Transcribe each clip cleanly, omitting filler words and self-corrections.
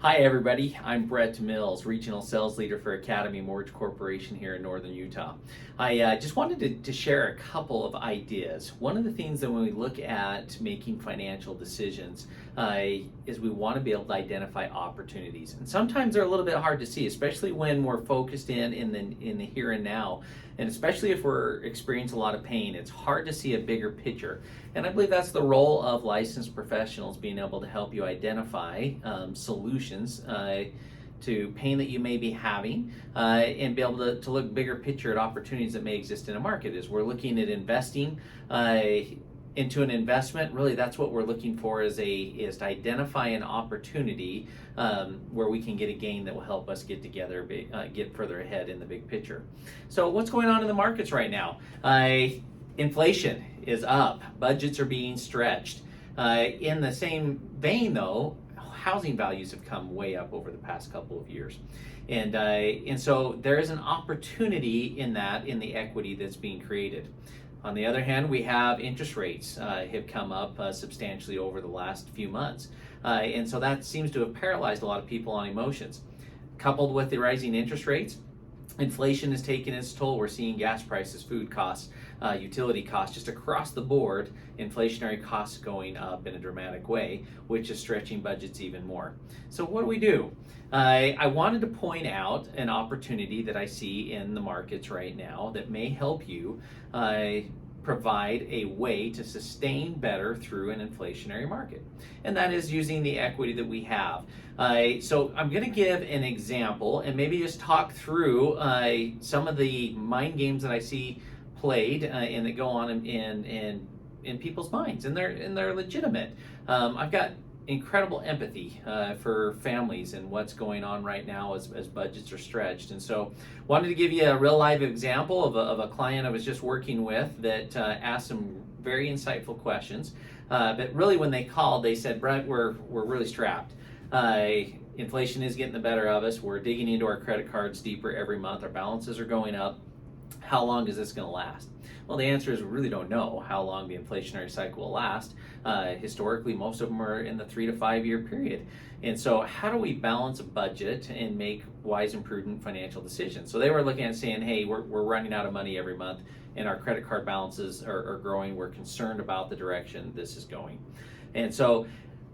Hi everybody, I'm brett.mills, Regional Sales Leader for Academy Mortgage Corporation here in Northern Utah. I just wanted to share a couple of ideas. One of the things that when we look at making financial decisions is we want to be able to identify opportunities. And sometimes they're a little bit hard to see, especially when we're focused in the here and now. And especially if we're experiencing a lot of pain, it's hard to see a bigger picture. And I believe that's the role of licensed professionals, being able to help you identify solutions to pain that you may be having and be able to look bigger picture at opportunities that may exist in a market. As we're looking at investing into an investment, really that's what we're looking for is to identify an opportunity where we can get a gain that will help us get together, get further ahead in the big picture. So what's going on in the markets right now? Inflation is up, budgets are being stretched. In the same vein though, housing values have come way up over the past couple of years. And so there is an opportunity in the equity that's being created. On the other hand, we have interest rates have come up substantially over the last few months. And so that seems to have paralyzed a lot of people on emotions. Coupled with the rising interest rates, inflation is taking its toll. We're seeing gas prices, food costs, utility costs, just across the board, inflationary costs going up in a dramatic way, which is stretching budgets even more. So what do? I wanted to point out an opportunity that I see in the markets right now that may help you provide a way to sustain better through an inflationary market. And that is using the equity that we have. So I'm going to give an example and maybe just talk through some of the mind games that I see played and that go on in people's minds, and they're legitimate. I've got incredible empathy for families and what's going on right now as budgets are stretched. And so wanted to give you a real live example of a client I was just working with that asked some very insightful questions. But really when they called, they said, Brett, we're really strapped. Inflation is getting the better of us. We're digging into our credit cards deeper every month. Our balances are going up. How long is this going to last? Well, the answer is we really don't know how long the inflationary cycle will last. Historically, most of them are in the 3 to 5 year period. And so how do we balance a budget and make wise and prudent financial decisions? So they were looking at saying, hey, we're running out of money every month and our credit card balances are growing. We're concerned about the direction this is going. And so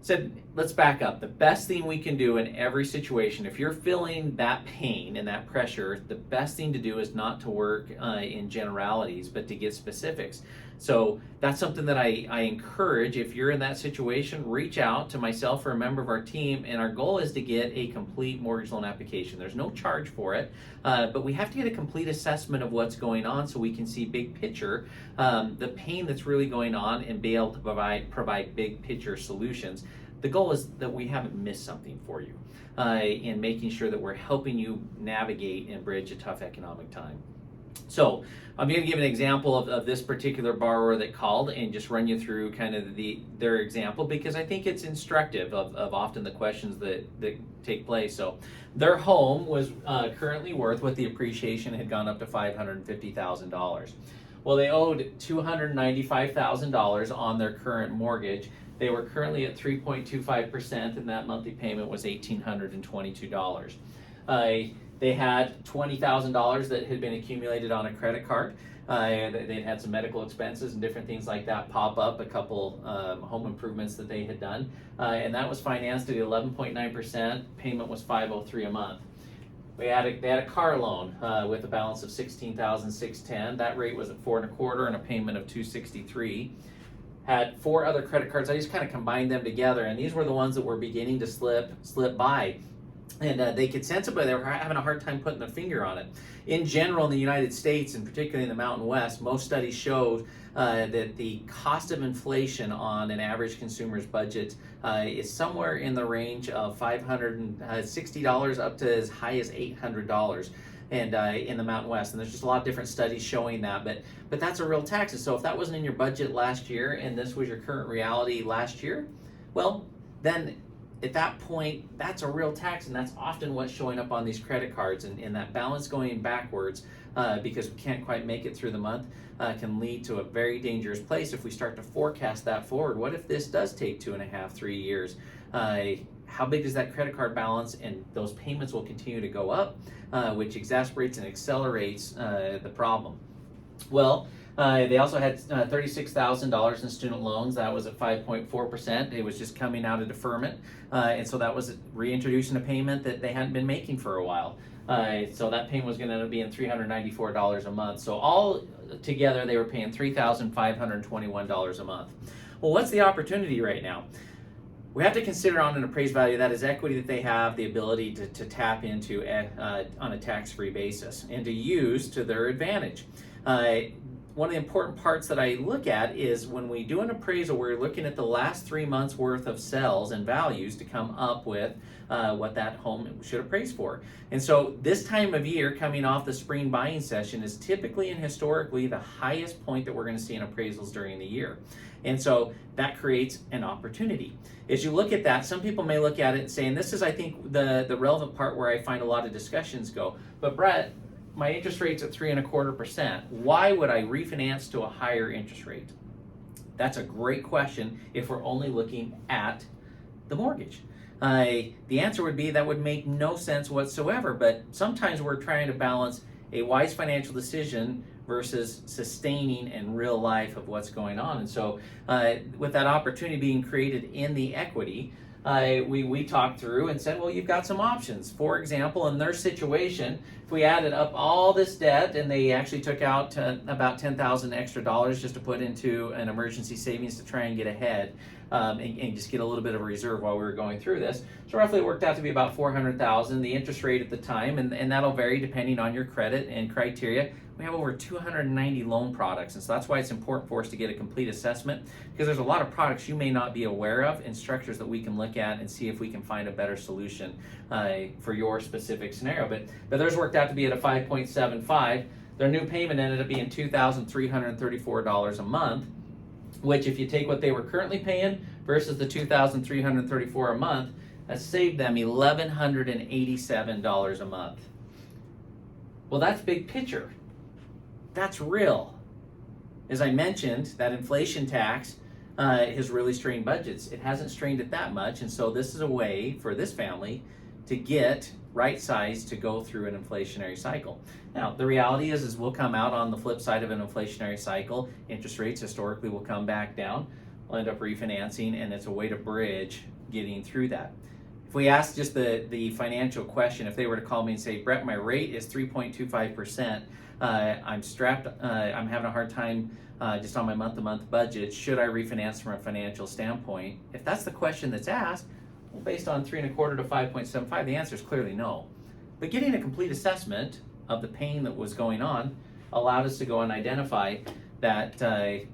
said, let's back up. The best thing we can do in every situation, if you're feeling that pain and that pressure, the best thing to do is not to work in generalities, but to get specifics. So that's something that I encourage. If you're in that situation, reach out to myself or a member of our team, and our goal is to get a complete mortgage loan application. There's no charge for it, but we have to get a complete assessment of what's going on so we can see big picture, the pain that's really going on, and be able to provide big picture solutions. The goal is that we haven't missed something for you in making sure that we're helping you navigate and bridge a tough economic time. So I'm going to give an example of this particular borrower that called and just run you through kind of their example, because I think it's instructive of often the questions that take place. So their home was currently worth, with the appreciation, had gone up to $550,000. Well, they owed $295,000 on their current mortgage. They were currently at 3.25%, and that monthly payment was $1,822. They had $20,000 that had been accumulated on a credit card. They'd had some medical expenses and different things like that pop up, a couple home improvements that they had done, and that was financed at 11.9%. Payment was $503 a month. They had a car loan with a balance of $16,610. That rate was at 4.25% and a payment of $263. Had 4 other credit cards. I just kind of combined them together, and these were the ones that were beginning to slip by. And they could sense it, but they were having a hard time putting their finger on it. In general, in the United States, and particularly in the Mountain West, most studies showed that the cost of inflation on an average consumer's budget is somewhere in the range of $560 up to as high as $800. And in the Mountain West, and there's just a lot of different studies showing that, but that's a real tax. And so if that wasn't in your budget last year and this was your current reality last year, well, then at that point, that's a real tax, and that's often what's showing up on these credit cards. And that balance going backwards because we can't quite make it through the month can lead to a very dangerous place if we start to forecast that forward. What if this does take 2.5, 3 years? how big is that credit card balance, and those payments will continue to go up, which exacerbates and accelerates the problem. Well, they also had $36,000 in student loans. That was at 5.4%. It was just coming out of deferment. And so that was reintroducing a payment that they hadn't been making for a while. So that payment was going to end up being $394 a month. So all together, they were paying $3,521 a month. Well, what's the opportunity right now? We have to consider on an appraised value that is equity that they have the ability to tap into on a tax-free basis and to use to their advantage. One of the important parts that I look at is when we do an appraisal, we're looking at the last 3 months worth of sales and values to come up with what that home should appraise for. And so this time of year, coming off the spring buying session, is typically and historically the highest point that we're going to see in appraisals during the year. And so that creates an opportunity. As you look at that, some people may look at it and say, and this is, I think, the relevant part where I find a lot of discussions go, but Brett, my interest rate's at 3.25%. Why would I refinance to a higher interest rate? That's a great question if we're only looking at the mortgage. The answer would be that would make no sense whatsoever, but sometimes we're trying to balance a wise financial decision versus sustaining in real life of what's going on. And so with that opportunity being created in the equity, we talked through and said, well, you've got some options. For example, in their situation, if we added up all this debt and they actually took out about $10,000 extra dollars just to put into an emergency savings to try and get ahead and just get a little bit of a reserve while we were going through this. So roughly it worked out to be about $400,000, the interest rate at the time, and that'll vary depending on your credit and criteria. We have over 290 loan products, and so that's why it's important for us to get a complete assessment, because there's a lot of products you may not be aware of and structures that we can look at and see if we can find a better solution for your specific scenario. But theirs worked out to be at a 5.75. Their new payment ended up being $2,334 a month, which if you take what they were currently paying versus the $2,334 a month, that saved them $1,187 a month. Well, that's big picture. That's real. As I mentioned, that inflation tax has really strained budgets. It hasn't strained it that much, and so this is a way for this family to get right sized to go through an inflationary cycle. Now, the reality is we'll come out on the flip side of an inflationary cycle. Interest rates historically will come back down. We'll end up refinancing, and it's a way to bridge getting through that. If we ask just the financial question, if they were to call me and say, Brett, my rate is 3.25%, I'm strapped, I'm having a hard time just on my month-to-month budget, should I refinance from a financial standpoint? If that's the question that's asked, well, based on 3.25 to 5.75, the answer is clearly no. But getting a complete assessment of the pain that was going on allowed us to go and identify that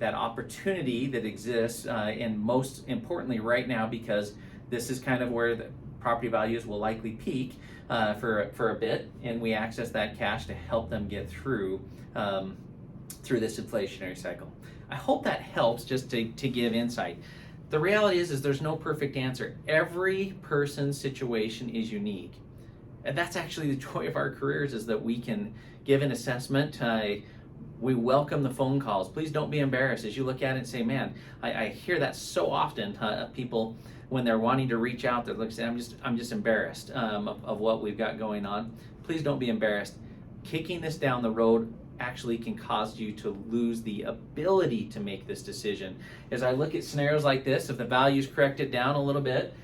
opportunity that exists, and most importantly right now, because this is kind of where the property values will likely peak for a bit, and we access that cash to help them get through this inflationary cycle. I hope that helps just to give insight. The reality is there's no perfect answer. Every person's situation is unique. And that's actually the joy of our careers, is that we can give an assessment. We welcome the phone calls. Please don't be embarrassed as you look at it and say, man, I hear that so often, people when they're wanting to reach out, they're looking, I'm just embarrassed of what we've got going on. Please don't be embarrassed. Kicking this down the road actually can cause you to lose the ability to make this decision. As I look at scenarios like this, if the value's corrected down a little bit,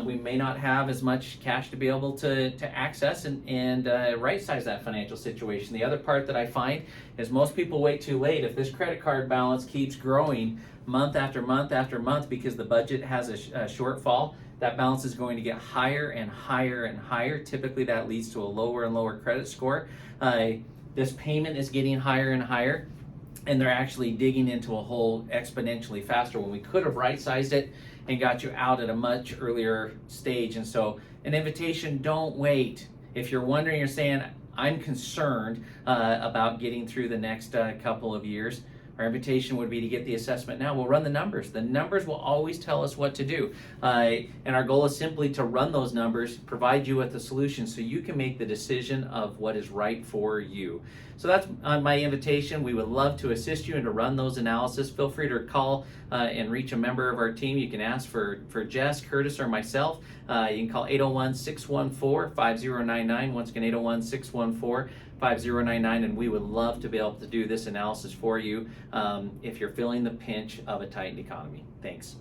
we may not have as much cash to be able to access and right size that financial situation. The other part that I find is most people wait too late. If this credit card balance keeps growing month after month after month because the budget has a shortfall, that balance is going to get higher and higher and higher. Typically that leads to a lower and lower credit score. This payment is getting higher and higher, and they're actually digging into a hole exponentially faster when we could have right-sized it and got you out at a much earlier stage. And so an invitation, don't wait. If you're wondering, you're saying, I'm concerned about getting through the next couple of years, Our invitation would be to get the assessment now. We'll run the numbers. The numbers will always tell us what to do. And our goal is simply to run those numbers, provide you with a solution so you can make the decision of what is right for you. So that's my invitation. We would love to assist you and to run those analysis. Feel free to call and reach a member of our team. You can ask for Jess, Kurtis, or myself. You can call 801-614-5099. Once again, 801-614-5099, and we would love to be able to do this analysis for you if you're feeling the pinch of a tightened economy. Thanks.